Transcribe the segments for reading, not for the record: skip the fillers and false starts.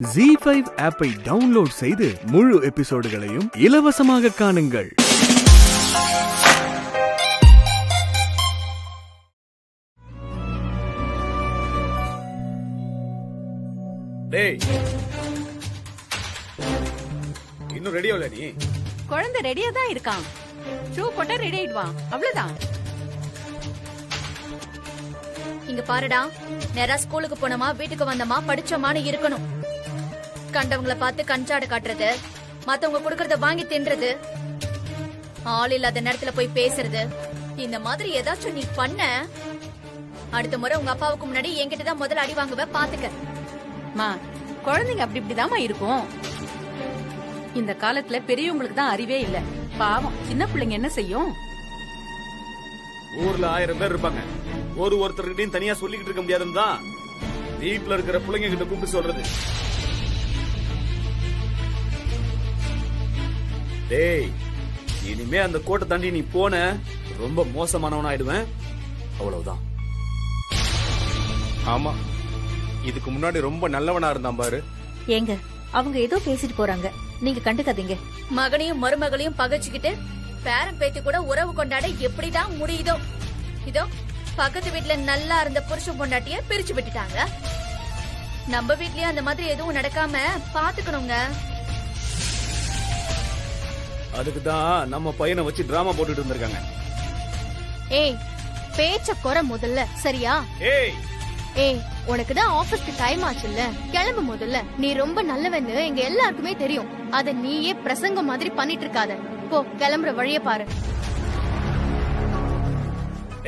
ZEE5 ஆப்பை download செய்து முழு எபிசோடுகளையும் இலவசமாக காணுங்கள். டேய், இன்னும் ரெடியா இல்ல நீ? குழந்தை ரெடியா தான் இருக்கான். ஷூ போட்டா ரெடி ஆயிடுவான், அவ்வளவுதான். இங்க பாருடா, நேரா ஸ்கூலுக்கு போனோமா வீட்டுக்கு வந்தோமா படிச்சோமான்னு இருக்கணும். கண்டவங்கள பார்த்து கஞ்சாட காட்டுறது, மத்தவங்க குடுக்கறத வாங்கி தின்றது, ஆள் இல்லாத நேரத்துல போய் பேசுறது, இந்த மாதிரி ஏதாச்சும் நீ பண்ண அடுத்த முறை உங்க அப்பாவுக்கு முன்னாடி என்கிட்டதான் முதல்ல அடி வாங்குவ, பாத்துக்க. மா, குழந்தைங்க அப்படி இப்படிதாம்மா இருக்கும். இந்த காலத்துல பெரியவங்களுக்கு தான் அறிவே இல்ல. பாவம் சின்ன பிள்ளைங்க என்ன செய்யும்? ஊர்ல 1000 பேர் இருப்பாங்க, ஒருத்தர்கிட்டையும் தனியா சொல்லிக்கிட்டு இருக்க முடியாதுன்னு தான் வீட்டுல இருக்கிற பிள்ளைங்க கிட்ட கூப்பிட்டு சொல்றது. டேய், இனிமே அந்த கோட்டை தாண்டி நீ போன ரொம்ப மோசமானவன் ஆயிடுவேன், அவ்வளவுதான். ஆமா, இதுக்கு முன்னாடி ரொம்ப நல்லவனா இருந்தான் பாரு. ஏங்க, அவங்க ஏதோ பேசிட்டு போறாங்க, நீங்க கண்டுக்காதீங்க. மகனையும் மருமகளையும் பகைச்சுக்கிட்டு பேரன் பேத்தி கூட உறவு கொண்டாட எப்படிதான் முடியுதோ? இதோ பக்கத்து வீட்டுல நல்லா இருந்த புருஷன் பொண்டாட்டிய பிரிச்சு விட்டுட்டாங்க. நம்ம வீட்லயும் அந்த மாதிரி எதுவும் நடக்காம பாத்துக்கணுங்க. அதுக்குதான் நம்ம பையனை வச்சு டிராமா போட்டுட்டு இருந்திருக்காங்க. ஏய், பேச்ச குறை முதல்ல, சரியா? ஏய் ஏய், உனக்குதான் ஆபீஸ்க்கு டைம் ஆச்சுல்ல, கிளம்பு முதல்ல. நீ ரொம்ப நல்லவன்னு எங்க எல்லாருக்குமே தெரியும். அத நீயே பிரசங்கம் மாதிரி பண்ணிட்டு இருக்காத. போ, கிளம்புற வழிய பாரு.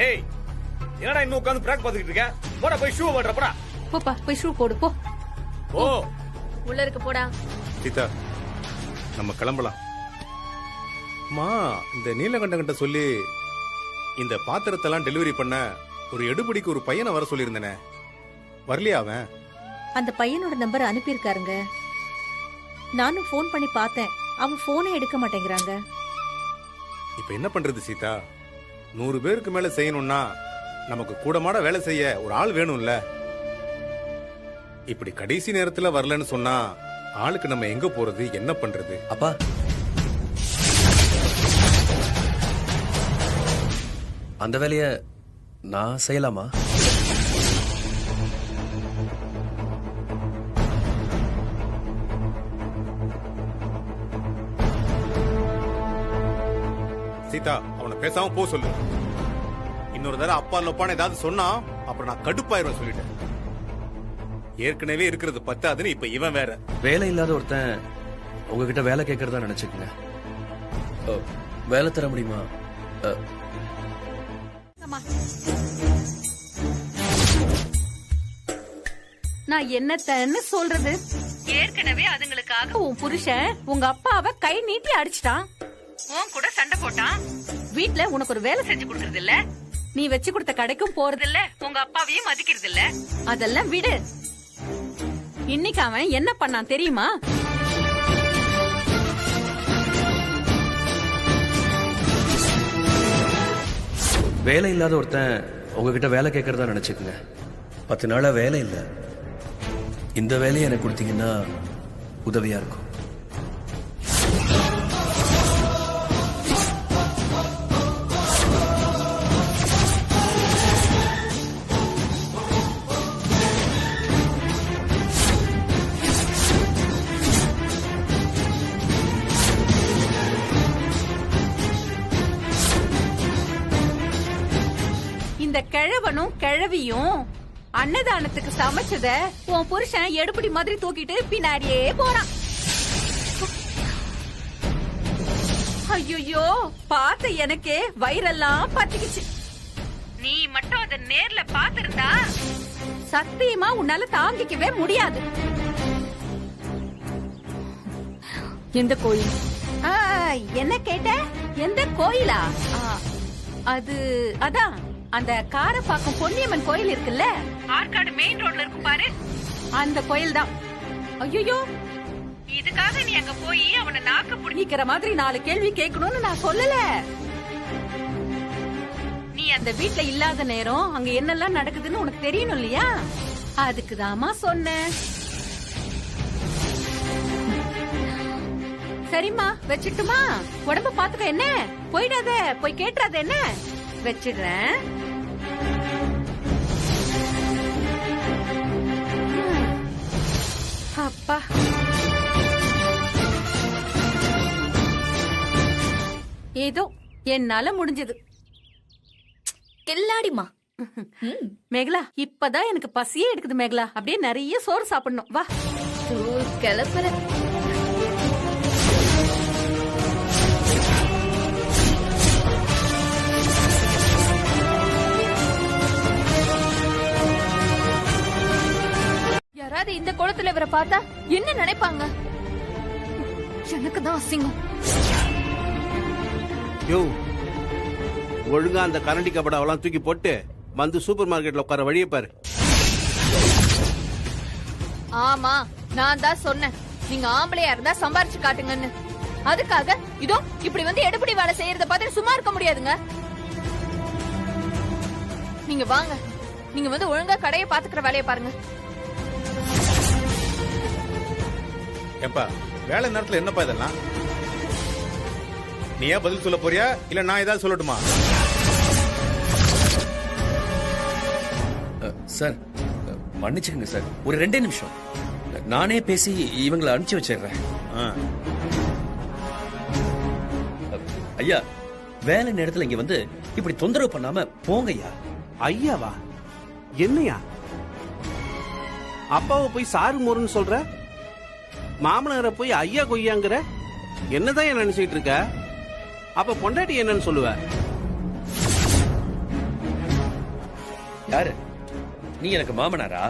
ஏய், என்னடா இன்னும் உட்கார்ந்து பிராக் பாத்துக்கிட்டு இருக்க? போடா போய் ஷூ போடுற, போடா. போப்பா, போய் ஷூ போடு, போ. ஓ, உள்ள இருக்கு, போடா. சீதா, நம்ம கிளம்பலாம். அம்மா, இந்த நீலகண்டங்கிட்ட சொல்லி இந்த பாத்திரத்தெல்லாம் டெலிவரி பண்ண ஒரு எடுபடிக்கு ஒரு பையனை வர சொல்லியிருந்தனே, வரலையா அவன்? அந்த பையனோட நம்பர் அனுப்பியிருக்காருங்க. நானும் போன் பண்ணி பார்த்தேன், அவன் போனே எடுக்க மாட்டேங்கிறாங்க. இப்ப என்ன பண்றது சீதா? 100 பேருக்கு மேல செய்யணும்னா நமக்கு கூடமாட வேலை செய்ய ஒரு ஆள் வேணும்ல. இப்படி கடைசி நேரத்துல வரலன்னு சொன்னா ஆளுக்கு நம்ம எங்க போறது, என்ன பண்றது? அப்பா, அந்த வேலைய நான் செய்யலாமா? சீதா, அவனை பேசாம போ சொல்லு. இன்னொரு தடவை அப்பா லொப்பான ஏதாவது சொன்னா அப்புறம் நான் கடுப்பாயிருவேன் சொல்லிட்டேன். ஏற்கனவே இருக்கிறது பத்தாதுன்னு இப்ப இவன் வேற. வேலை இல்லாத ஒருத்தன் உங்ககிட்ட வேலை கேட்கறதா நினைச்சுக்கங்க. வேலை தர முடியுமா? நான் என்னத்தன்னு சொல்றது? ஏற்கனவே அதுங்களுக்காக உன் புருஷன் உங்க அப்பாவை கை நீட்டி அடிச்சிட்டான், உன் கூட சண்டை போட்டான். வீட்ல உனக்கு ஒரு வேலை செஞ்சு கொடுக்கறது இல்ல, நீ வச்சு கொடுத்த கடைக்கும் போறது இல்ல, உங்க அப்பாவையும் மதிக்கிறது இல்ல. அதெல்லாம் விடு. இன்னைக்கு அவன் என்ன பண்ணான் தெரியுமா? வேலை இல்லாத ஒருத்தன் உங்ககிட்ட வேலை கேட்கறதா நினைச்சுக்கங்க. 10 நாளா வேலை இல்ல, இந்த வேலையை எனக்கு கொடுத்தீங்கன்னா உதவியா இருக்கும். இந்த கிழவனும் கிழவியும் அன்னதானத்துக்கு சமைச்சத உன் புருஷன் எடுபடி மாதிரி தூக்கிட்டு பின்னாடியே போறான். ஐயோ, பார்த்த எனக்கே வயிறெல்லாம் பத்திக்குச்சு. நீ மட்டும் அத நேர்ல பாத்திருந்தா சத்தியமா உன்னால தாங்கிக்கவே முடியாது. எந்த கோயில்? என்ன கேட்ட? எந்த கோயிலா? அதான் அந்த காரப்பாக்கம் பொன்னியம்மன் கோயில் இருக்குல்ல, ஆற்காடு மெயின் ரோட்ல இருக்கு பாரு, அந்த கோயில் தான். ஐயோ, இதுக்காக நீ அங்க போய் அவனை நாக்க புடிக்கிற மாதிரி 4 கேள்வி கேட்கணும்னு நான் சொல்லல. நீ அந்த வீட்ல இல்லாத நேரம் அங்க என்னெல்லாம் நடக்குதுன்னு உனக்கு தெரியணும் இல்லையா? அதுக்குதாமா சொன்னேன். சரிம்மா வச்சிட்டுமா? உடம்ப பாத்துக்க என்ன, போயிடாத, போய் கேட்டுறாத என்ன, வச்சிடுறேன். அப்பா ஏதோ என்னால முடிஞ்சது. கில்லாடிமா. மேகலா, இப்பதான் எனக்கு பசியே எடுக்குது மேகலா. அப்படியே நிறைய சோறு சாப்பிடணும். வா. கிளப்புற. யாராவது இந்த குளத்துல இவரை பார்த்தா என்ன நினைப்பாங்க? எனக்கு தான் அசிங்கம். யோ, ஒழுங்கா அந்த கரண்டி கபடாவெல்லாம் தூக்கி போட்டு வந்து சூப்பர் மார்க்கெட்ல உட்கார வழியை பாரு. ஆமா, நான் தான் சொன்னேன் நீங்க ஆம்பளையா இருந்தா சம்பாரிச்சு காட்டுங்கன்னு. அதுக்காக இதோ இப்படி வந்து எடுபடி வேலை செய்யறத பார்த்து சும்மா இருக்க முடியாதுங்க. நீங்க வாங்க, நீங்க வந்து ஒழுங்கா கடையை பாத்துக்கிற வேலையை பாருங்க. ஏப்பா வேலை நேரத்துல என்னப்பா இதெல்லாம்? நீ ஏன் பதில் சொல்ல போறியா இல்ல நான் ஏதாவது சொல்லட்டுமா? சார் மன்னிச்சுக்கங்க சார், ஒரு 2 நிமிஷம் நானே பேசி இவங்களை அனுப்பிச்சு வச்சிடுறேன். ஐயா, வேலை நேரத்துல இங்க வந்து இப்படி தொந்தரவு பண்ணாம போங்க ஐயா. ஐயாவா? என்னையா? அப்பாவை போய் சாரு மோருன்னு சொல்ற, மாமனாரை போய் ஐயா கொய்யாங்கிற, என்னதான் நினைச்சிட்டு இருக்க? அப்ப பொண்டாட்டி என்னன்னு சொல்லுவ? யாரு நீ? எனக்கு மாமனாரா?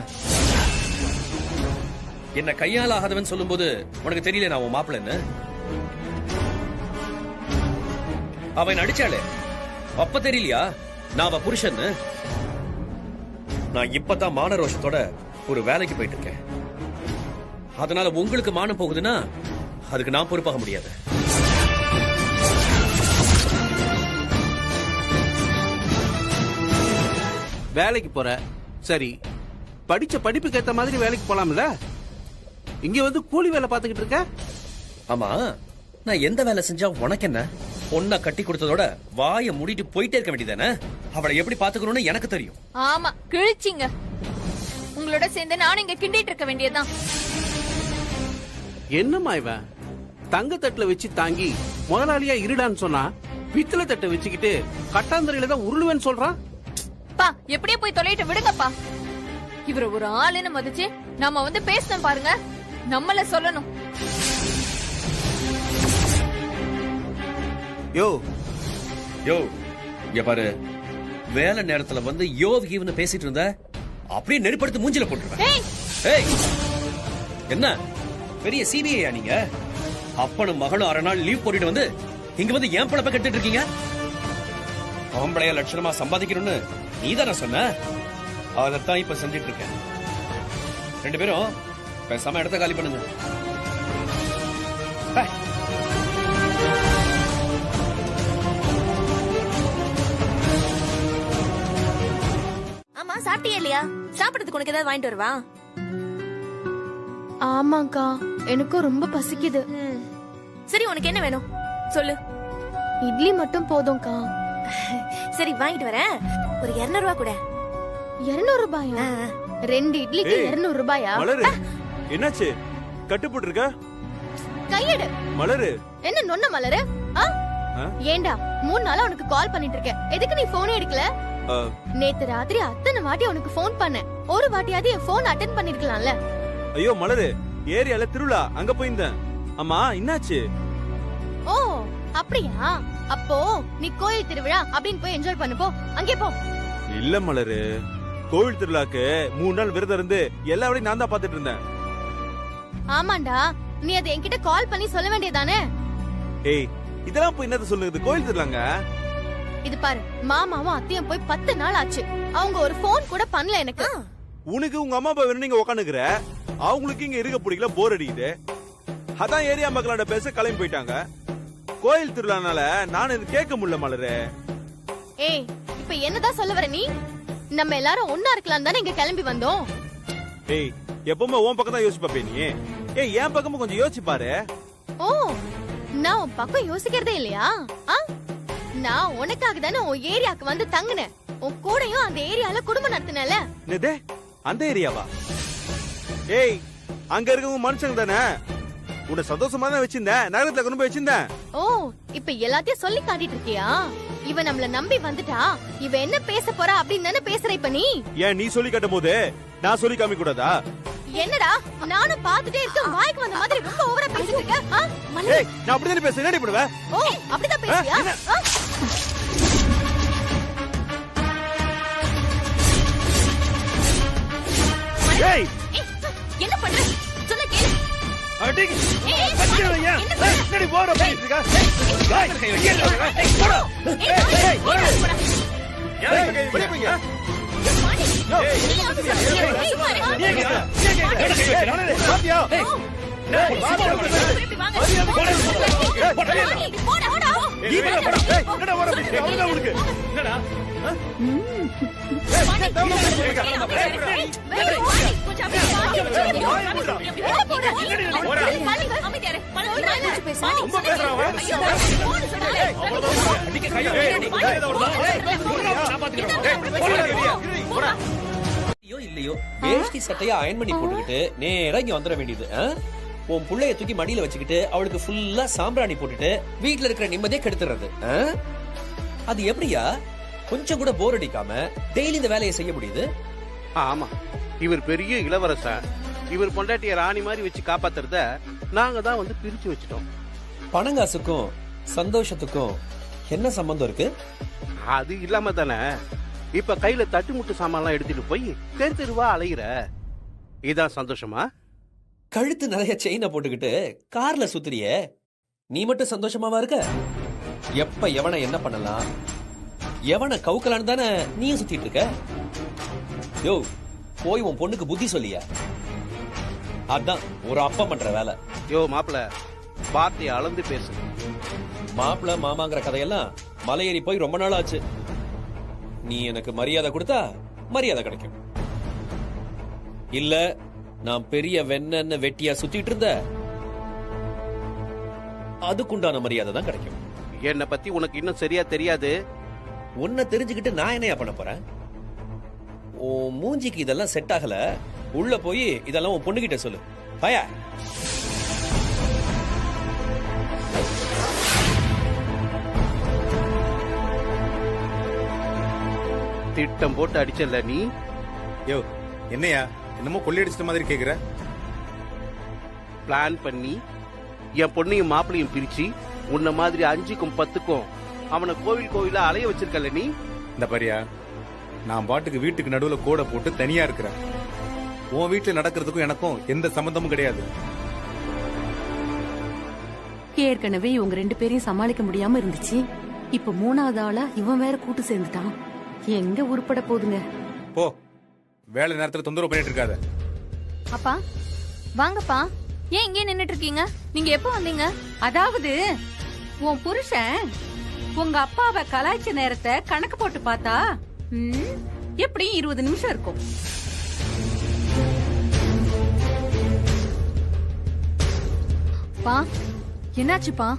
என்ன கையால் ஆகாதவன் சொல்லும் போது உனக்கு தெரியல நான் உன் மாப்பிள்ளன்னு? அவன் அடிச்சாளே அப்ப தெரியலையா நான் அவ புருஷன்னு? நான் இப்பதான் மான ரோஷத்தோட ஒரு வேலைக்கு போயிட்டு இருக்கேன். அதனால உங்களுக்கு மானம் போகுதுன்னா அதுக்கு நான் பொறுப்பாக முடியாது. வேலைக்கு போற சரி, படிச்ச படிப்புக்கு ஏத்த மாதிரி வேலைக்கு போலாம்ல? இங்க வந்து கூலி வேலை பாத்துக்கிட்டு இருக்க. ஆமா, நான் எந்த வேலை செஞ்சா உனக்கு என்ன? பொண்ணை கட்டி கொடுத்ததோட வாயை மூடிட்டு போயிட்டே இருக்க வேண்டியதானே? அவளை எப்படி பாத்துக்கணும்னு எனக்கு தெரியும். ஆமா, கிழிச்சிங்க. உங்களோட சேர்ந்து நானும் இங்க கிண்டிட்டு இருக்க வேண்டியதுதான். என்னம்மா இவன் தங்க தட்டுல வச்சு தாங்கி முதலாளியா இருடான்னு சொன்னா பித்தளை தட்டை வச்சுக்கிட்டு கட்டாந்தரையில தான் உருளுவேன்னு சொல்றான். பா, எப்படியே போய் தொலைட்டு விடுங்கப்பா. இவர ஒரு ஆளுன்னு மதிச்சு நாம வந்து பேசணும் பாருங்க. நம்மள சொல்லணும். யோ யோ, இங்க பாரு, வேலை நேரத்துல வந்து யோவ் கீவ்னு பேசிட்டு இருந்த அப்படியே நெருப்படுத்து மூஞ்சில போட்டுருவேன். ஏய், என்ன பெரிய சிபிஐயா நீங்க? அப்பனும் மகளும் 6 நாள் லீவ் போட்டுட்டு வந்து இங்க வந்து ஏன் பழப்ப கட்டுட்டு இருக்கீங்க? ஆம்பளைய லட்சணமா சம்பாதிக்கணும்னு நீதான சொன்ன, அதத்தான் இப்ப செஞ்சிட்டு இருக்கேன். 2 பேரும் பேசாம இடத்த காலி பண்ணுங்க. ஆமா, சாப்பிட்டியா இல்லையா? சாப்பிடுறதுக்கு உனக்கு ஏதாவது வாங்கிட்டு வருவா? ஆமாக்கா, எனக்கும் ரொம்ப பசிக்குது. சரி, உனக்கு என்ன வேணும் சொல்லு. இட்லி மட்டும் போதும்க்கா. சரி, வாங்கிட்டு வரேன். ஒரு 200 ரூபா கூட. 200 ரூபாயா? 2 இட்லிக்கு 200 ரூபாயா? மலரு, என்னாச்சு? கட்டுப்பட்டு இருக்க? கையெடு. மலரு, என்ன நொன்ன மலரு? ஏண்டா 3 நாளா உனக்கு கால் பண்ணிட்டு இருக்கேன், எதுக்கு நீ போனே எடுக்கல? நேத்து ராத்திரி அத்தனை வாட்டி உனக்கு போன் பண்ணேன், ஒரு வாட்டியாவது என் போன் அட்டெண்ட் பண்ணிருக்கலாம்ல? ஐயோ மலரு, ஏரியால திருவிழா, அங்க போயிருந்தேன். அம்மா, என்னாச்சு? ஓ அப்படியா? அப்போ நீ கோயில் திருவிழா அப்படின்னு போய் என்ஜாய் பண்ணு, போ அங்கே போ. இல்ல மலரு, கோவில் திருவிழாக்கு 3 நாள் விரதம் இருந்து எல்லா வேலையும் நான் தான் பாத்துட்டு இருந்தேன். ஆமாண்டா, நீ அதை என்கிட்ட கால் பண்ணி சொல்ல வேண்டியதானே? ஏய், இதெல்லாம் போய் என்னது சொல்லுது? கோவில் திருவிழாங்க. இது பாரு, மாமாவும் அத்தையும் போய் 10 நாள் ஆச்சு, அவங்க ஒரு போன் கூட பண்ணல எனக்கு. உனக்கு உங்க அம்மா அப்பா வேணும், நீங்க உட்காந்துக்கிற. அவங்களுக்கு இங்க இருக்க பிடிக்கல, போர் அடிக்குது. அதான் ஏரியா மக்களோட பேச கிளம்பி போயிட்டாங்க. கோயில் திருவிழானால நான் இது கேட்க முடியல மலரு. ஏய், இப்ப என்னதான் சொல்ல வர நீ? நம்ம எல்லாரும் ஒன்னா இருக்கலாம் தானே இங்க கிளம்பி வந்தோம். ஏய், எப்பவுமே உன் பக்கம் தான் யோசிச்சு பாப்பே நீ. ஏய், என் பக்கமும் கொஞ்சம் யோசிச்சு பாரு. ஓ, நான் உன் பக்கம் யோசிக்கிறதே இல்லையா? நான் உனக்காக தானே உன் ஏரியாக்கு வந்து தங்குனேன். உன் கூடயும் அந்த ஏரியால குடும்பம் நடத்தினல. என்னது அந்த ஏரியாவா? ஏய், அங்க இருக்கவங்க மனுஷங்க தானே. உன்னை சந்தோஷமா தான் வச்சிருந்தேன், நகரத்துல கொண்டு போய் வச்சிருந்தேன். ஓ, இப்ப எல்லாத்தையும் சொல்லி காட்டிட்டு இருக்கியா? இவ நம்மள நம்பி வந்துட்டா, இவ என்ன பேச போறா அப்படின்னு தானே பேசுற இப்ப நீ. ஏன் நீ சொல்லி காட்டும் போது நான் சொல்லி காமிக்க கூடாதா? என்னடா நானும் பாத்துட்டே இருக்கேன், வாய்க்கு வந்த மாதிரி ரொம்ப ஓவரா பேசிட்டு இருக்க. ஏய், நான் அப்படியே பேச என்னடி பண்ணுவ? ஓ, அப்படிதான் பேசியா? ஏய், என்ன பண்ற? சொல்ல கேளு. அடி ஏய், அடிக்கலையா? என்னடி போற பேசிட்டு இருக்க? ஏய், ஏய், போடா. ஏய், போடா. ஏய், வெளிய போங்க. ஏய், பாத்தியா? இல்லையோ வேஷ்டி சட்டையா அயன் பண்ணி போட்டுக்கிட்டு நேரா இங்க வந்துட வேண்டியது. உன் புள்ளைய தூக்கி மடியில வச்சுக்கிட்டு அவளுக்கு ஃபுல்லா சாம்பிராணி போட்டுட்டு வீட்டுல இருக்கிற நிம்மதியை கெடுத்துறது. அது எப்படியா கொஞ்சம் கூட போர் அடிக்காம டெய்லி இந்த வேலையை செய்ய முடியுது? ஆமா, இவர் பெரிய இளவரசர். இவர் பொண்டாட்டிய ராணி மாதிரி வச்சு காப்பாத்துறத நாங்க தான் வந்து பிரிச்சு வச்சிட்டோம். பணங்காசுக்கும் சந்தோஷத்துக்கும் என்ன சம்பந்தம் இருக்கு? அது இல்லாம தானே இப்ப கையில தட்டுமுட்டு சாமான்லாம் எடுத்துட்டு போய் தெரு தெருவா அலையிற. இதான் சந்தோஷமா? கழுத்து நிறைய செயினை போட்டுக்கிட்டு கார்ல சுத்துறிய, நீ மட்டும் சந்தோஷமாவா இருக்க? எப்ப எவனை என்ன பண்ணலாம், எவனை கவுக்கலான்னு தானே நீயும் சுத்திட்டு இருக்க. யோ, போய் உன் பொண்ணுக்கு புத்தி சொல்லியா? அதான் ஒரு அப்பா பண்ற வேலை. யோ மாப்பிள, வார்த்தையை அளந்து பேசு. மாப்பிள மாமாங்கிற கதையெல்லாம் மலையேறி போய் ரொம்ப நாள் ஆச்சு. நீ எனக்கு மரியாதை கொடுத்தா மரியாதை கிடைக்கும். இல்ல நான் பெரிய வெண்ணன்னு வெட்டியா சுத்திட்டு இருந்த, அதுக்குண்டான மரியாதை தான் கிடைக்கும். என்னை பத்தி உனக்கு இன்னும் சரியா தெரியாது. உன்னை தெரிஞ்சுக்கிட்டு நான் என்னையா பண்ண போறேன்? உன் மூஞ்சிக்கு இதெல்லாம் செட் ஆகல. உள்ள போய் இதெல்லாம் உன் பொண்ணுகிட்ட சொல்லு. பயா திட்டம் போட்டு அடிச்சல நீ. யோ என்னையா என்னமோ கொள்ளையடிச்சிட்ட மாதிரி கேக்குற? பிளான் பண்ணி என் பொண்ணையும் மாப்பிளையும் பிரிச்சு உன்ன மாதிரி 5க்கும் 10க்கும் அவனை கோவில் கோவிலா அலைய வச்சிருக்கல நீ. இந்த பாரியா, நான் பாட்டுக்கு வீட்டுக்கு நடுவுல கோடை போட்டு தனியா இருக்கிறேன். உன் வீட்டுல நடக்கிறதுக்கும் எனக்கும் எந்த சம்பந்தமும் கிடையாது. ஏற்கனவே இவங்க 2 பேரையும் சமாளிக்க முடியாம இருந்துச்சு. இப்ப 3வது ஆளா இவன் வேற கூட்டு சேர்ந்துட்டான். எங்க உருப்பட போதுங்க? போ, வேலை நேரத்துல தொந்தரவு பண்ணிட்டு இருக்காத. அப்பா வாங்கப்பா. ஏன் இங்கே நின்னுட்டு இருக்கீங்க? நீங்க எப்போ வந்தீங்க? அதாவது உன் புருஷன் உங்க அப்பாவை கலாய்ச்ச நேரத்தை கணக்கு போட்டு பார்த்தா எப்படி 20 நிமிஷம் இருக்கும். பா என்னாச்சுப்பா?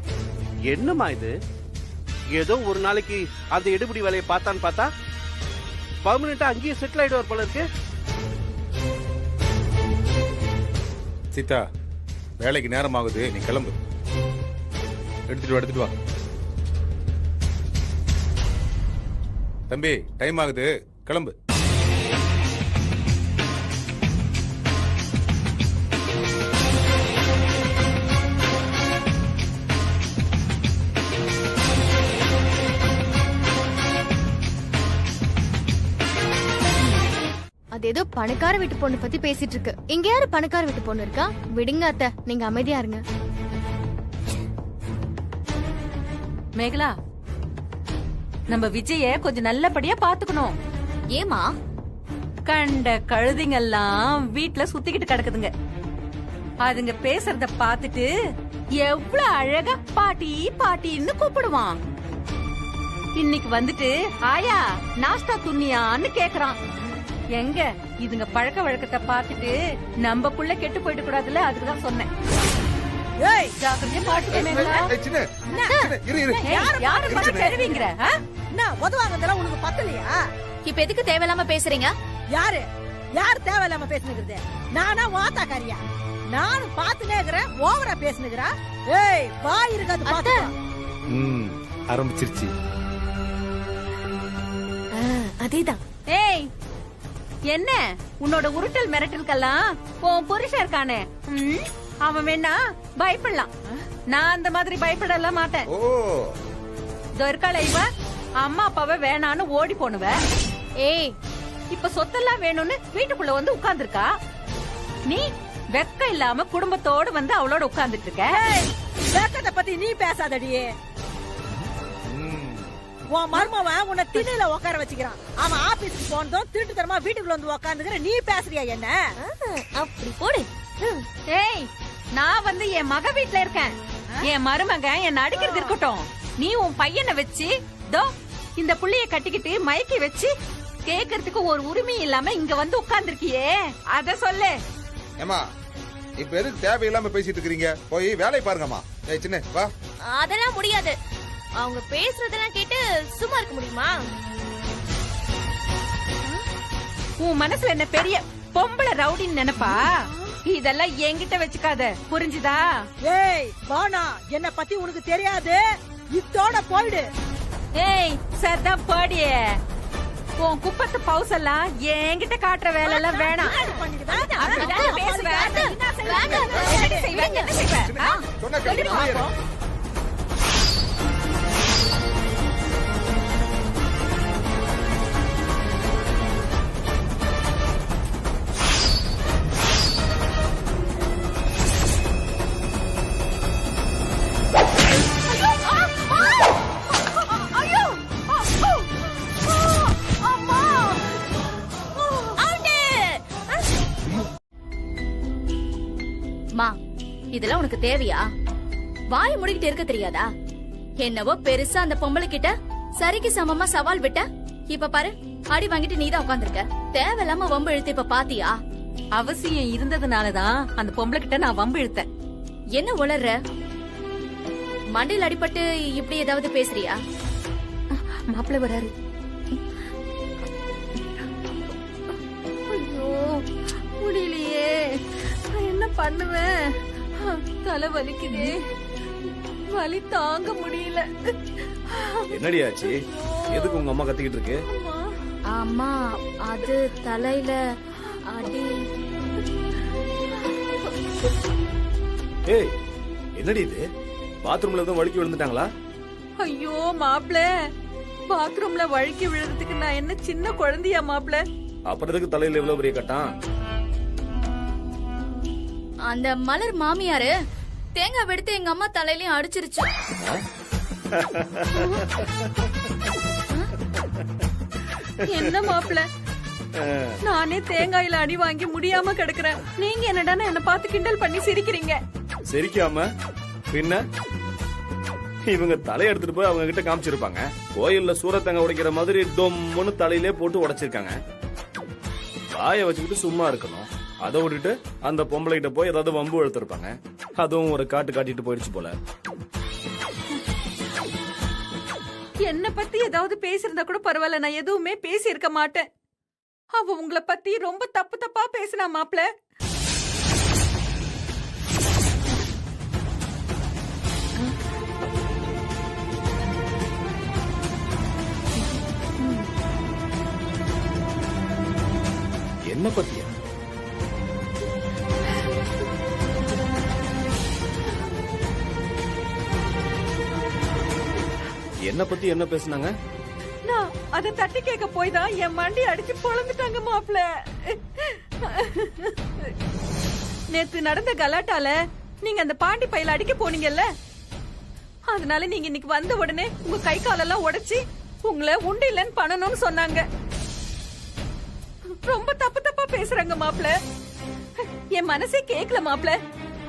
என்னம்மா இது? ஏதோ ஒரு நாளைக்கு அந்த எடுபடி வேலையை பார்த்தான்னு பார்த்தா பர்மனெண்டா அங்கேயே செட்டில் ஆயிடுவார் போல இருக்கு. சீதா, வேலைக்கு நேரம் ஆகுது, நீ கிளம்பு. எடுத்துட்டு வா. தம்பி, டைம் ஆகுது, கிளம்பு. அது ஏதோ பணக்கார வீட்டு பொண்ணு பத்தி பேசிட்டு இருக்கு. இங்க யாரு பணக்கார வீட்டு பொண்ணு இருக்கா? விடுங்க அத்தை, நீங்க அமைதியா இருங்க. மேகலா, நம்ம விஜய கொஞ்சம் நல்லபடியா பாத்துக்கணும். ஏமா? கண்ட கழுதிங்கெல்லாம் வீட்டுல சுத்திக்கிட்டு கிடக்குதுங்க. அதுங்க பேசுறத பாத்துட்டு எவ்வளவு அழகா பாட்டி பாட்டின்னு கூப்பிடுவான். இன்னைக்கு வந்துட்டு ஆயா நாஸ்டா துண்ணியான்னு கேக்குறான். எங்க இதுங்க பழக்க வழக்கத்தை பார்த்துட்டு நம்ம புள்ள கெட்டு போயிட்டு கூடாதுல, அதுக்குதான் சொன்னேன். ஏய் ஜாக்கிரதையா பாத்துக்கணுங்களா யார பத்தி தெரிவிங்கற என்ன உதவாங்கதெல்லாம் உனக்கு பத்தலையா? இப்ப எதுக்கு தேவையில்லாம பேசுறீங்க? யார் தேவையில்லாம பேசுனது? நானா வாத்தாக்காரியா? நானும் பாத்துனே இருக்கறேன், ஓவரா பேசுனீங்கறா. ஏய் வாய் இருக்காது பாத்து. ஆரம்பிச்சிருச்சு. அதேதான். ஏய் என்ன உன்னோட உருட்டல் மிரட்டலுக்கெல்லாம் உன் புருஷன் இருக்கானே, அவன் வேணா பயப்படலாம். நான் அந்த மாதிரி பயப்படலாம் மாட்டேன். இருக்காள இவ அம்மா அப்பாவை வேணான்னு ஓடி போனுவ. ஏய் இப்ப சொத்தெல்லாம் வேணும்னு வீட்டுக்குள்ள வந்து உட்கார்ந்துருக்கா. நீ வெக்க இல்லாம குடும்பத்தோடு வந்து அவளோட உட்கார்ந்துட்டு இருக்க. வெக்கத்தை பத்தி நீ பேசாதடியே. உன் மருமவன் உன்னை திண்ணையில உட்கார வச்சுக்கிறான். அவன் ஆபீஸ்க்கு போனதும் திருட்டு தரமா வீட்டுக்குள்ள வந்து உட்காந்துக்கிற நீ பேசுறியா என்ன? அப்படி போடு. ஏய் நான் வந்து என் மக வீட்டுல இருக்கேன். என் மருமகன் என்ன அடிக்கிறது இருக்கட்டும். நீ உன் பையனை வச்சு தோ இந்த புள்ளைய கட்டிக்கிட்டு மயக்கி வச்சு கேக்குறதுக்கு ஒரு உரிமை இல்லாம இங்க வந்து உட்கார்ந்துருக்கியே, அத சொல்லு. ஏமா இப்ப எதுக்கு தேவையில்லாம பேசிட்டு இருக்கீங்க? போய் வேலையை பாருங்கம்மா. ஏய் சின்ன வா. அதெல்லாம் முடியாது. அவங்க பேசுறதெல்லாம் கேட்டு சும்மா இருக்க முடியுமா? உன் மனசுல என்ன பெரிய பொம்பளை ரவுடின்னு நினைப்பா? இதெல்லாம் என்கிட்ட வச்சுக்காத, புரிஞ்சுதா? ஏய் வானா, என்ன பத்தி உனக்கு தெரியாது, இதோட போயிடு. ஏய் சதா போடியே. உன் குப்பத்து பவுஸ் எல்லாம் என்கிட்ட காட்டுற வேலை எல்லாம் வேணாம். இதெல்லாம் உனக்கு தேவையா? வாய் முடிக்கிட்டு இருக்க தெரியாதா? என்னவோ பெருசா அந்த பொம்பளை கிட்ட சரிக்கு சமமா சவால் விட்ட. இப்ப பாரு அடி வாங்கிட்டு நீதான் உட்கார்ந்திருக்க. தேவையில்லாம வம்பு இழுத்து இப்ப பாத்தியா? அவசியம் இருந்ததுனாலதான் அந்த பொம்பளை கிட்ட நான் வம்பு இழுத்தேன். என்ன உளர்ற? மண்டையில் அடிபட்டு இப்படி ஏதாவது பேசுறியா? மாப்பிள்ளை வராரு. ஐயோ முடியலையே, என்ன பண்ணுவேன்? தலை வலிக்குதே, வலி தாங்க முடியல. என்னடி ஆச்சு? எதுக்கு உங்க அம்மா கத்திக்கிட்டு இருக்கு? அம்மா அது தலையில அடி. ஏய் என்னடி இது? பாத்ரூம்ல எதுவும் வழுக்கி விழுந்துட்டாங்களா? ஐயோ மாப்பிள்ள, பாத்ரூம்ல வழுக்கி விழுறதுக்கு நான் என்ன சின்ன குழந்தையா மாப்பிள்ள? அப்புறம் எதுக்கு தலையில எவ்வளவு பெரிய கட்டான்? அந்த மலர் மாமியாரு தேங்காய் வெடுத்து எங்க அம்மா தலையிலயும் அடிச்சிருச்சு. என்ன மாப்பிள்ள, நானே தேங்காயில அடி வாங்கி முடியாம கிடக்குறேன். நீங்க என்னடா என்ன பார்த்து கிண்டல் பண்ணி சிரிக்கிறீங்க? சிரிக்காம பின்ன இவங்க தலையை எடுத்துட்டு போய் அவங்க கிட்ட காமிச்சிருப்பாங்க. கோயில்ல சூரத்தங்க உடைக்கிற மாதிரி டொம்முன்னு தலையிலே போட்டு உடைச்சிருக்காங்க. வாயை வச்சுக்கிட்டு சும்மா இருக்கணும். அதை விட்டுட்டு அந்த பொம்பளை கிட்ட போய் ஏதாவது வம்பு எடுத்திருப்பாங்க. அதுவும் ஒரு காட்டு காட்டிட்டு போயிடுச்சு போல. என்ன பத்தி ஏதாவது பேசிருந்தா கூட பரவாயில்ல, நான் எதுவுமே பேசி இருக்க மாட்டேன். அவ உங்களை பத்தி ரொம்ப தப்பு தப்பா பேசினா மாப்பிள்ள. என்ன பத்தியா? என்ன பத்தி என்ன பேசுனாங்க? நான் அதை தட்டி கேட்க போய் தான் என் மண்டி அடிச்சு பொழந்துட்டாங்க மாப்பிள்ள. நேத்து நடந்த கலாட்டால நீங்க அந்த பாண்டி பையில அடிக்க போனீங்கல்ல, அதனால நீங்க இன்னைக்கு வந்த உடனே உங்க கை காலெல்லாம் உடைச்சி உங்களை உண்டு இல்லன்னு பண்ணணும்னு சொன்னாங்க. ரொம்ப தப்பு தப்பா பேசுறாங்க மாப்பிள்ள. என் மனசே கேக்கல மாப்பிள்ள.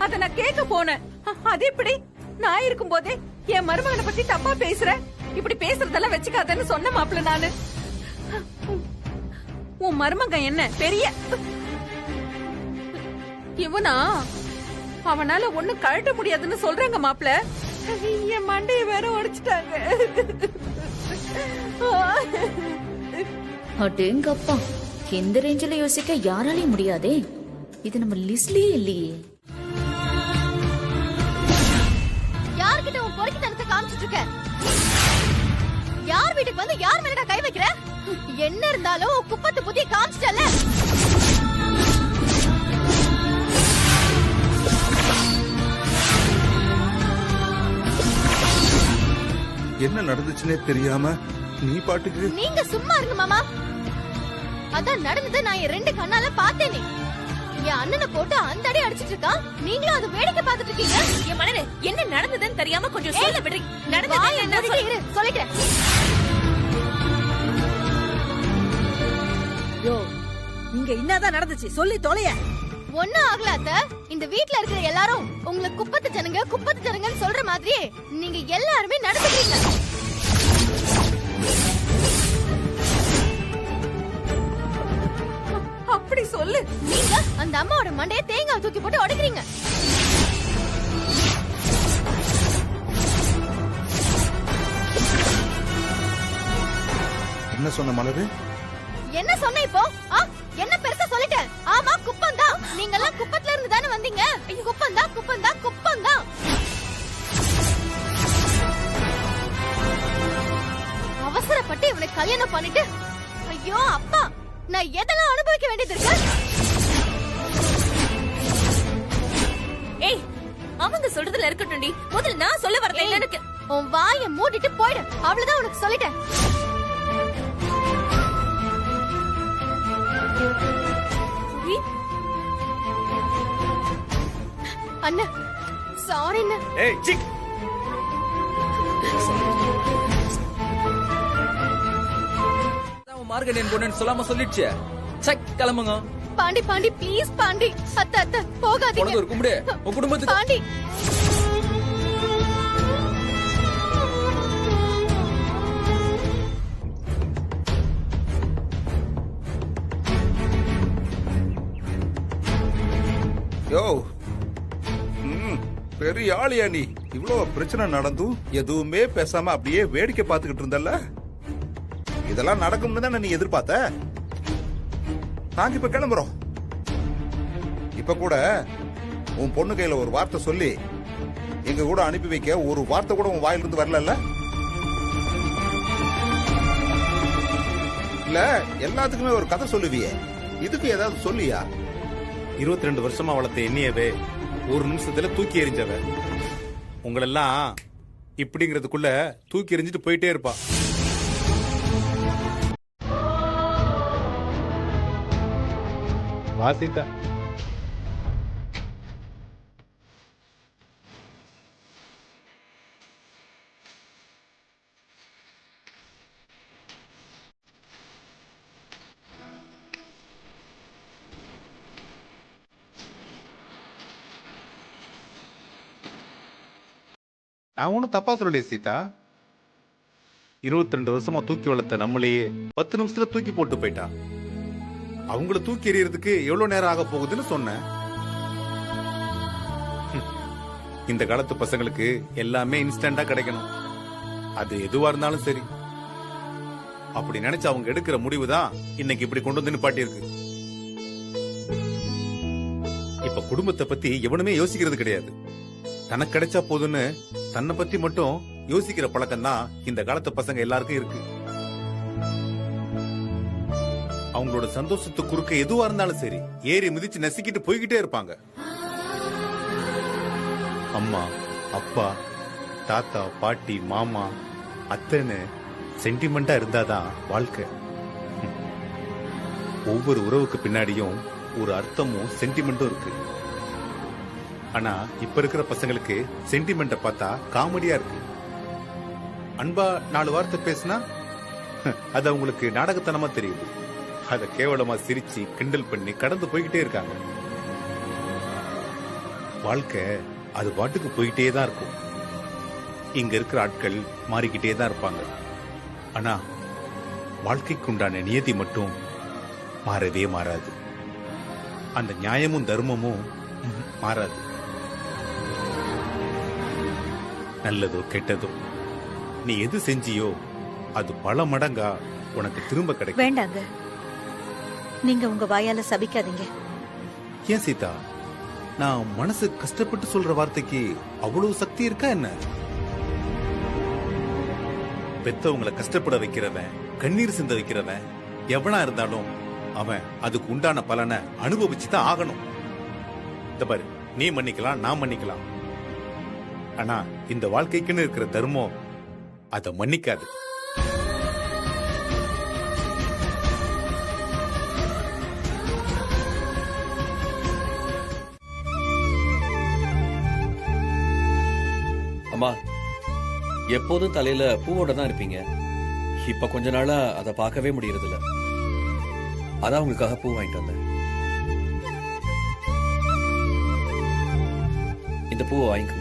அத நான் கேட்க போனேன். அது எப்படி நான் இருக்கும் போதே என் மருமகனை பத்தி தப்பா பேசுற, இப்படி பேசுறதெல்லாம் வச்சுக்காதன்னு சொன்ன மாப்பிள்ள நானு. உன் மருமகன் என்ன பெரிய இவனா? அவனால ஒண்ணும் கழட்ட முடியாதுன்னு சொல்றாங்க மாப்ள. என் மண்டைய வேற உடைச்சிட்டாங்க. அடேங்கப்பா, இந்த ரேஞ்சில யோசிக்க யாராலையும் முடியாதே. இது நம்ம லிஸ்ட்லயே இல்லையே. யார்கிட்ட உன் பொறுக்கித்தனத்தை காமிச்சிட்டு இருக்க? யார் வீட்டுக்கு வந்து யார் மேலடா கை வைக்கிற? என்ன இருந்தாலும் குப்பத்து புத்தி காமிச்சிட்டல. என்ன நடந்துச்சுன்னே தெரியாம நீ பாட்டுக்கு. நீங்க சும்மா இருங்க மாமா. அதான் நடந்ததை நான் என் 2 கண்ணால பார்த்தேனே. என் அண்ணனை போட்டு அந்த அடி அடிச்சிட்டு இருக்கான், நீங்களும் அதை வேடிக்கை பார்த்துட்டு இருக்கீங்க. என் மனது என்ன நடந்ததுன்னு தெரியாம கொஞ்சம் சொல்ல விடுறீங்க. நடந்தது என்ன சொல்லிக்கிறேன். யோ, இங்க என்னதான் நடந்துச்சு சொல்லி தொலைய. ஒண்ணும் ஆகல அத்த. இந்த வீட்ல இருக்கிற எல்லாரும் உங்களை குப்பத்து ஜனங்கன்னு சொல்ற மாதிரியே நீங்க எல்லாருமே நடந்துக்கிறீங்க. அப்படி சொல்லு. நீங்க அந்த அம்மாவோட மண்டைய தேங்காய் தூக்கி போட்டு உடைக்கிறீங்க. என்ன சொன்ன மலரு? என்ன சொன்ன இப்போ? என்ன பெருசா சொல்லிட்டேன்? ஆமா, குப்பந்தான். நீங்க எல்லாம் குப்பத்துல இருந்து தானே வந்தீங்க. குப்பந்தான். அவசரப்பட்டு இவனை கல்யாணம் பண்ணிட்டு, ஐயோ அப்பா, நான் எதெல்லாம் அனுபவிக்க வேண்டியது இருக்கு? ஏய், அவங்க சொல்றதுல இருக்கட்டும்டி. முதல்ல நான் சொல்ல வரல எனக்கு. உன் வாயை மூடிட்டு போயிடு. அவ்வளவுதான் உனக்கு சொல்லிட்டேன். அண்ணா, சாரி அண்ணா. ஏய் சிக், மார்கண்டியன் பொண்ணுன்னு சொல்லாம சொல்லிடுச்சு. செக், கிளம்புங்க. பாண்டி ப்ளீஸ் பாண்டி. அத்தை போகாதீங்க. உனக்கு ஒரு கும்பிடு, உன் குடும்பத்துக்கு. பாண்டி, யோ, பெரிய ஆளியா நீ? இவ்வளவு பிரச்சனை நடந்தும் எதுவுமே பேசாம அப்படியே வேடிக்கை பார்த்துக்கிட்டு இருந்தல்ல. இதெல்லாம் நடக்கும்னு தானே நீ எதிர்பார்த்த? நாங்க இப்ப கிளம்புறோம். இப்ப கூட உன் பொண்ணு கையில ஒரு வார்த்தை சொல்லி எங்க கூட அனுப்பி வைக்க ஒரு வார்த்தை கூட உன் வாயிலிருந்து வரல. இல்ல எல்லாத்துக்குமே ஒரு கதை சொல்லுவியே, இதுக்கு ஏதாவது சொல்லியா? 22 வருஷமா வளர்த்த எண்ணியவே ஒரு நிமிஷத்துல தூக்கி எறிஞ்சவ உங்களெல்லாம் இப்படிங்கிறதுக்குள்ள தூக்கி எறிஞ்சிட்டு போயிட்டே இருப்பா. வாசித்தா நான் ஒன்னும் தப்பா சொல்லலையே சீதா. 22 வருஷமா தூக்கி வளர்த்த நம்மளையே 10 நிமிஷத்துல தூக்கி போட்டு போயிட்டா. அவங்கள தூக்கி எறியறதுக்கு எவ்வளவு நேரம் ஆக போகுதுன்னு சொன்னேன். இந்த காலத்து பசங்களுக்கு எல்லாமே இன்ஸ்டன்டா கிடைக்கணும். அது எதுவா இருந்தாலும் சரி. அப்படி நினைச்சு அவங்க எடுக்கிற முடிவு தான் இன்னைக்கு இப்படி கொண்டு வந்து நிப்பாட்டி இருக்கு. இப்ப குடும்பத்தை பத்தி எவனுமே யோசிக்கிறது கிடையாது. தனக்கு கிடைச்சா போதுன்னு தன்னை பத்தி மட்டும் யோசிக்கிற பழக்கம் தான் இந்த காலத்து பசங்க எல்லாருக்கும் இருக்கு. அவங்களோட சந்தோஷத்து குறுக்க எதுவா இருந்தாலும் சரி ஏறி மிதிச்சு நசுக்கிட்டு போய்கிட்டே இருப்பாங்க. அம்மா, அப்பா, தாத்தா, பாட்டி, மாமா, அத்தைன்னு சென்டிமெண்டா இருந்தாதான் வாழ்க்கை. ஒவ்வொரு உறவுக்கு பின்னாடியும் ஒரு அர்த்தமும் சென்டிமெண்ட்டும் இருக்கு. ஆனா இப்ப இருக்கிற பசங்களுக்கு சென்டிமெண்ட பார்த்தா காமெடியா இருக்கு. அன்பா 4 வார்த்தை பேசினா அது அவங்களுக்கு நாடகத்தனமா தெரியுது. அத கேவலமா சிரிச்சு கிண்டல் பண்ணி கடந்து போய்கிட்டே இருக்காங்க. வாழ்க்கை அது பாட்டுக்கு போயிட்டே தான் இருக்கும். இங்க இருக்கிற ஆட்கள் மாறிக்கிட்டே தான் இருப்பாங்க. ஆனா வாழ்க்கைக்கு உண்டான நியதி மட்டும் மாறவே மாறாது. அந்த நியாயமும் தர்மமும் மாறாது. நல்லதோ கெட்டதோ நீ எது செஞ்சியோ அது பல மடங்கா உனக்கு திரும்ப கிடைக்கும். வேண்டாங்க, நீங்க உங்க வாயால சபிக்காதீங்க. ஏன் சீதா, நான் மனசு கஷ்டப்பட்டு சொல்ற வார்த்தைக்கு அவ்வளவு சக்தி இருக்கா என்ன? பெத்தவங்களை கஷ்டப்பட வைக்கிறவன், கண்ணீர் சிந்த வைக்கிறவன் எவனா இருந்தாலும் அவன் அதுக்கு உண்டான பலனை அனுபவிச்சுதான் ஆகணும். இந்த பாரு, நீ மன்னிக்கலாம், நான் மன்னிக்கலாம், ஆனா இந்த வாழ்க்கைக்குன்னு இருக்கிற தர்மம் அதை மன்னிக்காது. அம்மா, எப்போதும் தலையில பூவோட தான் இருப்பீங்க. இப்ப கொஞ்ச நாளா அதை பார்க்கவே முடியறது இல்ல. அதான் உங்களுக்காக பூ வாங்கிட்டு வந்தேன். இந்த பூவை வாங்கிக்கோங்க.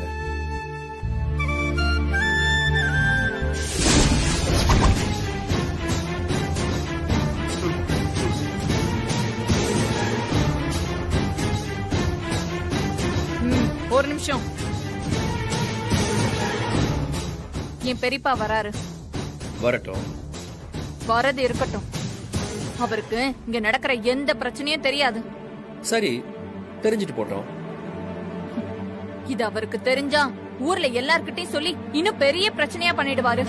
ஒரு நிமிஷம். என் பெரியப்பா வராரு. வரட்டும். வரது இருக்கட்டும். அவருக்கு இங்க நடக்கிற எந்த பிரச்சனையும் தெரியாது. சரி, தெரிஞ்சிட்டு போட்டோம். இது அவருக்கு தெரிஞ்சா ஊர்ல எல்லார்கிட்டயும் சொல்லி இன்னும் பெரிய பிரச்சனையா பண்ணிடுவாரு.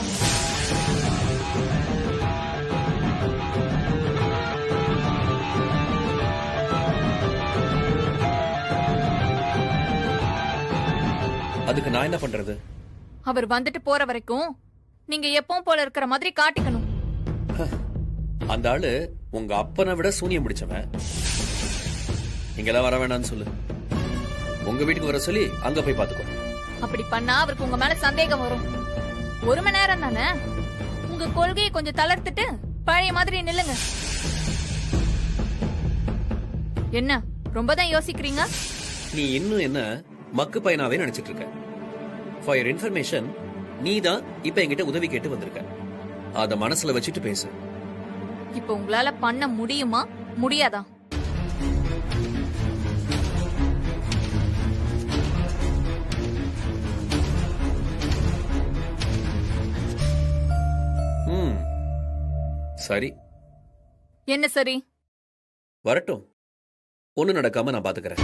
அதுக்கு நான் என்ன பண்றது? அவர் வந்துட்டு போற வரைக்கும் நீங்க எப்பவும் போல இருக்கிற மாதிரி காட்டிக்கணும். அந்த ஆளு உங்க அப்பனை விட சூனியம் முடிச்சவன். இங்கெல்லாம் வர வேணாம்னு சொல்லு. உங்க வீட்டுக்கு வர சொல்லி அங்க போய் பாத்துக்கோ. அப்படி பண்ணா அவருக்கு உங்க மேல சந்தேகம் வரும். 1 மணி நேரம் தானே, உங்க கொள்கையை கொஞ்சம் தளர்த்துட்டு பழைய மாதிரி நில்லுங்க. என்ன ரொம்பதான் யோசிக்கிறீங்க? நீ இன்னும் என்ன மக்கு பையனாவே நினைச்சிட்டு இருக்க. ஃபார் யுவர் இன்ஃபர்மேஷன், நீ தான் இப்ப என்கிட்ட உதவி கேட்டு வந்திருக்க. அத மனசுல வச்சுட்டு பேசு. இப்ப உங்களால பண்ண முடியுமா முடியாதா? சரி. என்ன சரி? வரட்டும், ஒண்ணு நடக்காம நான் பாத்துக்கிறேன்.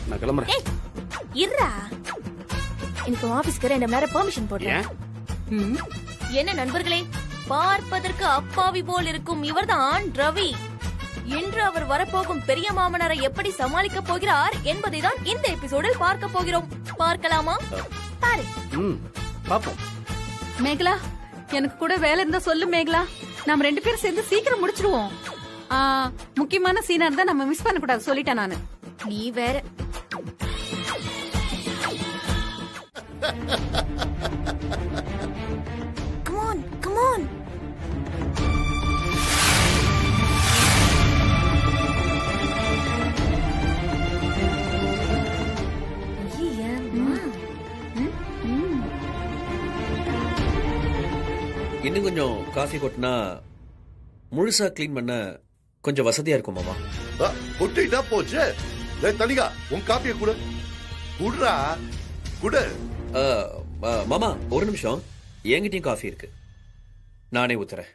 நான் கிளம்புறேன். இருடா, எனக்கு ஆபீஸ்க்கு 2 மணி நேரம் பெர்மிஷன் போடுறேன். என்ன நண்பர்களே, பார்ப்பதற்கு அப்பாவி போல் இருக்கும் இவர்தான் ரவி. இன்று அவர் வரப்போகும் பெரிய மாமனாரை எப்படி சமாளிக்க போகிறார் என்பதை தான் இந்த எபிசோடில் பார்க்க போகிறோம். பார்க்கலாமா? பாரு. பாப்போம். மேகலா, எனக்கு கூட வேலை இருந்தா சொல்லு மேகலா. நாம 2 பேரும் சேர்ந்து சீக்கிரம் முடிச்சிடுவோம். முக்கியமான சீனா இருந்தா நம்ம மிஸ் பண்ண கூடாது, சொல்லிட்டேன் நானு. நீ வேற. Come on, come on. இன்னும் கொஞ்சம் காஃபி கொட்டினா முழுசா கிளீன் பண்ண கொஞ்சம் வசதியா இருக்கும் மாமா. கொட்டிட்டா போச்சு. தனிகா, உன் காப்பியை குடு. குடுறா, குடு. மாமா, ஒரு நிமிஷம். என்கிட்டயும் காஃபி இருக்கு, நானே ஊத்துறேன்.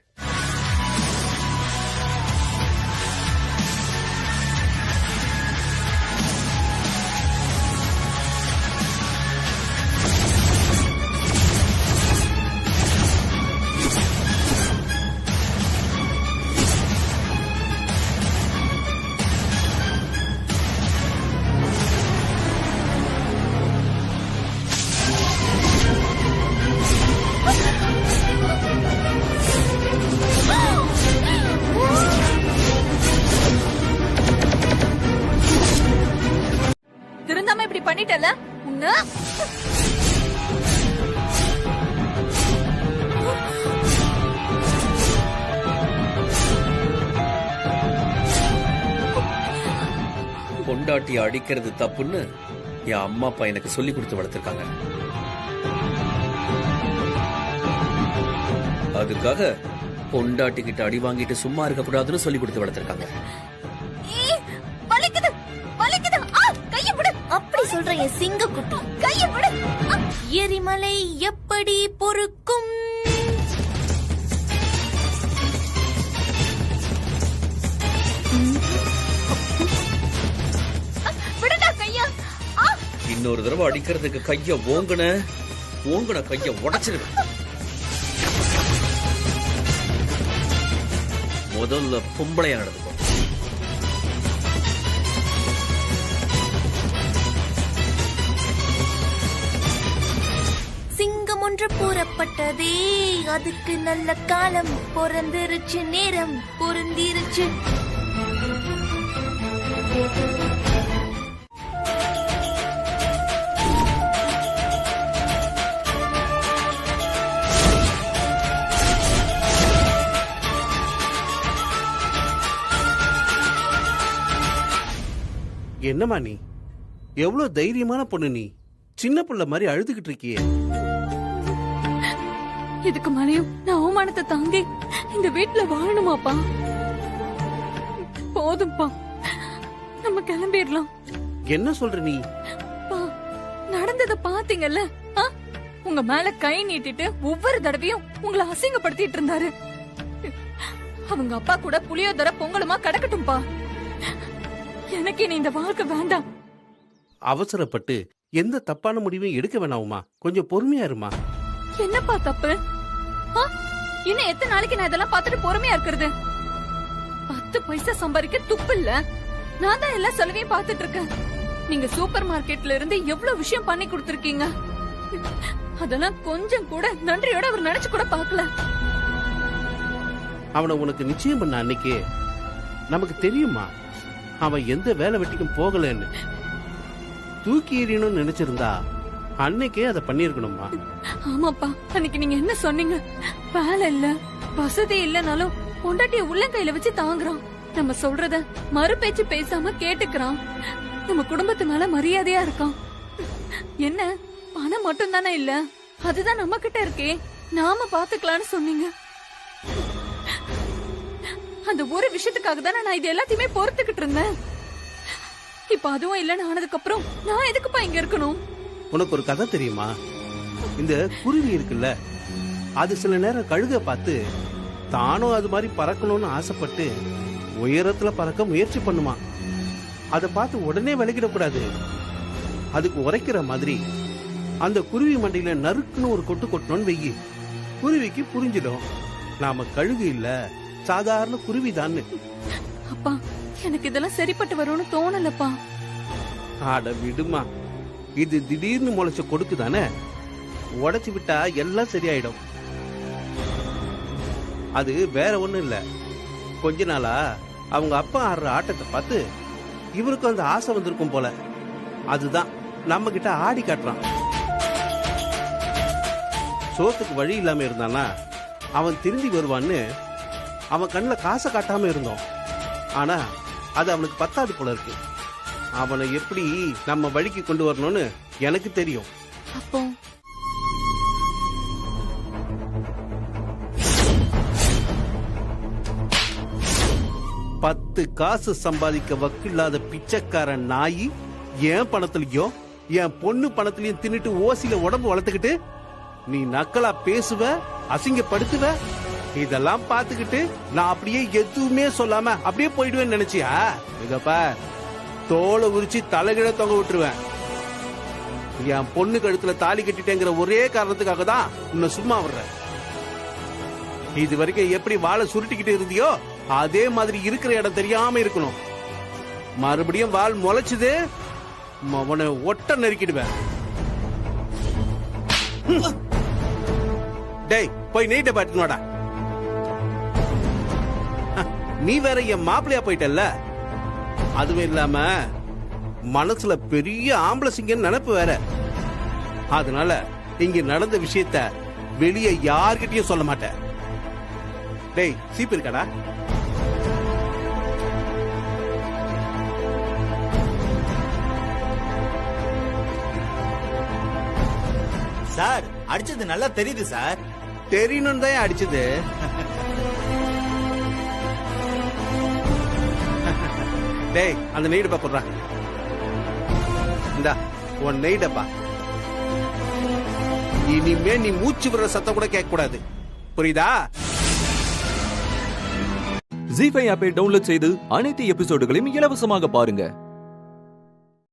திருந்தாம இப்படி பண்ணிட்டல உன்ன. பொண்டாட்டி அடிக்கிறது தப்புன்னு என் அம்மா அப்பா எனக்கு சொல்லி கொடுத்து வளர்த்திருக்காங்க. அதுக்காக பொண்டாட்டிக்கிட்ட அடி வாங்கிட்டு சும்மா இருக்க கூடாதுன்னு சொல்லி கொடுத்து வளர்த்திருக்காங்க. வலிக்குது வலிக்குது. கைய விடு. அப்படி சொல்ற என் சிங்க குட்டி, கைய விடு. எரிமலை எப்படி பொறுக்கும்? விடுடா கையா. இன்னொரு தடவை அடிக்கிறதுக்கு கைய ஓங்குன கைய உடைச்சிருவேன். முதல்ல பொம்பளையா நடந்துக்கும். சிங்கம் ஒன்று கூறப்பட்டதே, அதுக்கு நல்ல காலம் பொறந்திருச்சு, நேரம் பொருந்திருச்சு. என்னம்மா நீ? எவ்வளவு தைரியமான பொண்ணு நீ. சின்ன பிள்ளை மாதிரி அழுதுகிட்டு இருக்கியே. இதுக்கு மேலேயும் நான் அவமானத்தை தாங்கி இந்த வீட்டுல வாழணுமாப்பா? போதும்பா, நம்ம கிளம்பிடலாம். என்ன சொல்ற நீ? நடந்தத பாத்தீங்கல்ல? உங்க மேல கை நீட்டிட்டு ஒவ்வொரு தடவையும் உங்களை அசிங்கப்படுத்திட்டு இருந்தாரு. அவங்க அப்பா கூட புளியோதரை பொங்கலுமா கிடக்கட்டும்பா. எனக்கு இனி இந்த வாழ்க்கை வேண்டாம். அவசரப்பட்டு எந்த தப்பான முடிவையும் எடுக்க வேணாமா. கொஞ்சம் பொறுமையா இருமா. என்னப்பா தப்பு? இன்னும் எத்தனை நாளைக்கு நான் இதெல்லாம் பார்த்துட்டு பொறுமையா இருக்கிறது? 10 பைசா சம்பாதிக்க துப்பு இல்ல. நான் தான் எல்லா செலவையும் பார்த்துட்டு இருக்கேன். நீங்க சூப்பர் மார்க்கெட்ல இருந்து எவ்வளவு விஷயம் பண்ணி கொடுத்திருக்கீங்க. அதெல்லாம் கொஞ்சம் கூட நன்றியோட அவர் நினைச்சு கூட பார்க்கல. அவனை உனக்கு நிச்சயம் பண்ண அன்னைக்கு நமக்கு தெரியுமா அவன் எந்த வேலை வெட்டிக்கும் போகலன்னு. தூக்கி எறியணும்னு நினைச்சிருந்தா அன்னைக்கே அதை பண்ணிருக்கணுமா? ஆமாப்பா, அன்னைக்கு நீங்க என்ன சொன்னீங்க? வேலை இல்ல, வசதி இல்லனாலும் பொண்டாட்டிய உள்ளங்கையில வச்சு தாங்குறான். நம்ம சொல்றத மறு பேச்சு பேசாம கேட்டுக்கிறான். நம்ம குடும்பத்து மேல மரியாதையா இருக்கான். என்ன பணம் மட்டும் தானே இல்ல, அதுதான் நம்ம கிட்ட இருக்கே, நாம பாத்துக்கலாம்னு சொன்னீங்க. அந்த ஒரு விஷயத்துக்காக தானே நான் இது எல்லாத்தையுமே பொறுத்துக்கிட்டு இருந்தேன். இப்ப அதுவும் இல்லன்னு ஆனதுக்கு அப்புறம் நான் எதுக்குப்பா இங்க இருக்கணும்? உனக்கு ஒரு கதை தெரியுமா? இந்த குருவி இருக்குல்ல, அது சில நேரம் கழுக பார்த்து தானும் அது மாதிரி பறக்கணும்னு ஆசைப்பட்டு உயரத்துல பறக்க முயற்சி பண்ணுமா. அதை பார்த்து உடனே விலகிடக்கூடாது. அதுக்கு உரைக்கிற மாதிரி அந்த குருவி மண்டையில நறுக்குன்னு ஒரு கொட்டு கொட்டணும்னு வெயி. குருவிக்கு புரிஞ்சிடும் நாம கழுகு இல்ல, சாதாரண குருவிதான். அப்பா, எனக்கு இதெல்லாம் சரிப்பட்டு வரும்னு தோணலப்பா. ஆட விடுமா, இது திடீர்னு முளைச்ச கொடுக்கு தானே, உடைச்சு விட்டா எல்லாம் சரியாயிடும். அது வேற ஒண்ணும் இல்ல. கொஞ்ச நாளா அவங்க அப்பா ஆடுற ஆட்டத்தை பார்த்து இவருக்கும் அந்த ஆசை வந்திருக்கும் போல. அதுதான் நம்ம கிட்ட ஆடி காட்டுறான். சோத்துக்கு வழி இல்லாம இருந்தானா அவன் திரும்பி வருவான்னு அவன் கண்ணுல காசை காட்டாம இருந்தோம். ஆனா அது அவனுக்கு பத்தாது போல இருக்கு. அவனை எப்படி நம்ம வழிக்கு கொண்டு வரணும்னு எனக்கு தெரியும். அப்போ பத்து காசு சம்பாதிக்க வக்கில்லாத பிச்சைக்காரன் நாயி என் பணத்திலயும் என் பொண்ணு பணத்திலயும் தின்னுட்டு ஓசில உடம்பு வளர்த்துக்கிட்டு நீ நக்கலா பேசுவ, அசிங்கப்படுத்துவ. இதெல்லாம் பாத்துக்கிட்டு நான் அப்படியே எதுவுமே சொல்லாம அப்படியே போயிடுவேன்னு நினைச்சியா? இதப்பா தோலை உரிச்சு தலைகிழ தொங்க விட்டுருவேன். என் பொண்ணு கழுத்துல தாலி கட்டிட்டேங்கிற ஒரே காரணத்துக்காக தான் உன்னை சும்மா விடுறேன். இது வரைக்கும் எப்படி வாழை சுருட்டிக்கிட்டு இருந்தியோ அதே மாதிரி இருக்கிற இடம் தெரியாம இருக்கணும். மறுபடியும் வால் முளைச்சுது அவனை ஒட்ட நெருக்கிடுவேன். டேய் போய் நெய்ட்ட பாட்டுனோடா. நீ வேற என் மாப்பிளையா போயிட்டல்ல. அதுவும் இல்லாம மனசுல பெரிய ஆம்பளை சிங்கன்னு நினைப்பு வேற. அதனால இங்க நடந்த விஷயத்த வெளியே யார்கிட்டயும் சொல்ல மாட்டேன். டேய் சீப்பு இருக்காடா? சார் அடிச்சது நல்லா தெரியுது சார். தெரியணும் தான் அடிச்சது. டேய் அந்த நெய் டப்பா கொடுறா. இந்தா உன் நெய் டப்பா. இனிமே நீ மூச்சு விடுற சத்தம் கூட கேட்க கூடாது, புரியுதா? ஜீ5 ஆப்பை டவுன்லோட் செய்து அனைத்து எபிசோடுகளையும் இலவசமாக பாருங்க.